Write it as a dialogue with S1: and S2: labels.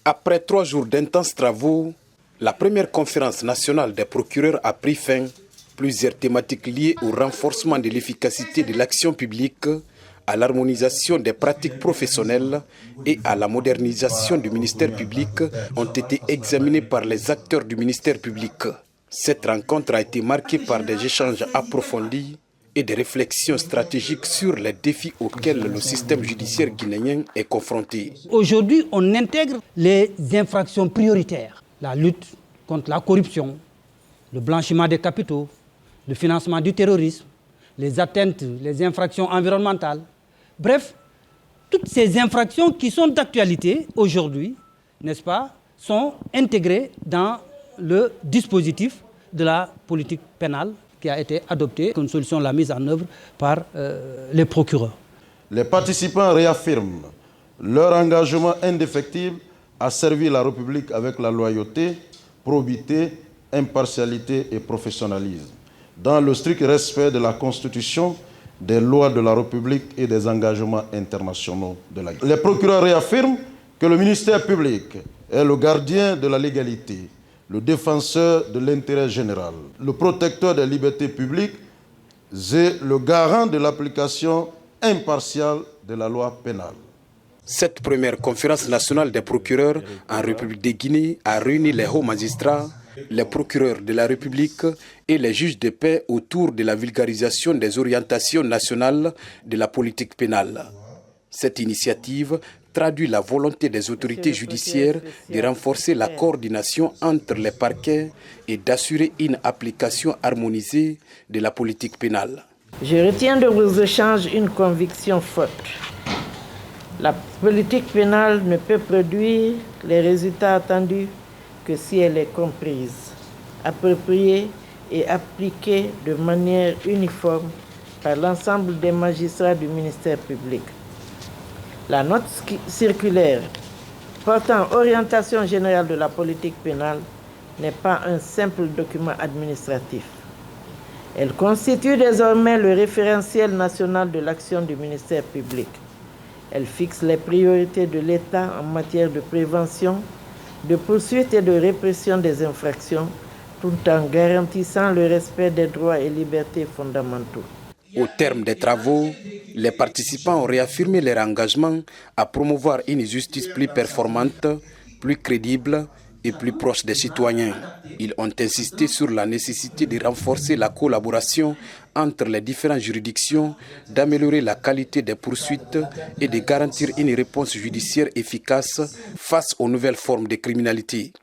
S1: Après 3 jours d'intenses travaux, la première conférence nationale des procureurs a pris fin. Plusieurs thématiques liées au renforcement de l'efficacité de l'action publique, à l'harmonisation des pratiques professionnelles et à la modernisation du ministère public ont été examinées par les acteurs du ministère public. Cette rencontre a été marquée par des échanges approfondis et des réflexions stratégiques sur les défis auxquels le système judiciaire guinéen est confronté.
S2: Aujourd'hui, on intègre les infractions prioritaires, la lutte contre la corruption, le blanchiment des capitaux, le financement du terrorisme, les atteintes, les infractions environnementales. Bref, toutes ces infractions qui sont d'actualité aujourd'hui, n'est-ce pas, sont intégrées dans le dispositif de la politique pénale qui a été adopté comme solution la mise en œuvre par les procureurs.
S3: Les participants réaffirment leur engagement indéfectible à servir la République avec la loyauté, probité, impartialité et professionnalisme, dans le strict respect de la Constitution, des lois de la République et des engagements internationaux de la Guinée. Les procureurs réaffirment que le ministère public est le gardien de la légalité, le défenseur de l'intérêt général, le protecteur des libertés publiques et le garant de l'application impartiale de la loi pénale.
S1: Cette première conférence nationale des procureurs en République de Guinée a réuni les hauts magistrats, les procureurs de la République et les juges de paix autour de la vulgarisation des orientations nationales de la politique pénale. Cette initiative traduit la volonté des autorités judiciaires de renforcer la coordination entre les parquets et d'assurer une application harmonisée de la politique pénale.
S4: Je retiens de vos échanges une conviction forte. La politique pénale ne peut produire les résultats attendus que si elle est comprise, appropriée et appliquée de manière uniforme par l'ensemble des magistrats du ministère public. La note circulaire portant orientation générale de la politique pénale n'est pas un simple document administratif. Elle constitue désormais le référentiel national de l'action du ministère public. Elle fixe les priorités de l'État en matière de prévention, de poursuite et de répression des infractions, tout en garantissant le respect des droits et libertés fondamentaux.
S1: Au terme des travaux, les participants ont réaffirmé leur engagement à promouvoir une justice plus performante, plus crédible et plus proche des citoyens. Ils ont insisté sur la nécessité de renforcer la collaboration entre les différentes juridictions, d'améliorer la qualité des poursuites et de garantir une réponse judiciaire efficace face aux nouvelles formes de criminalité.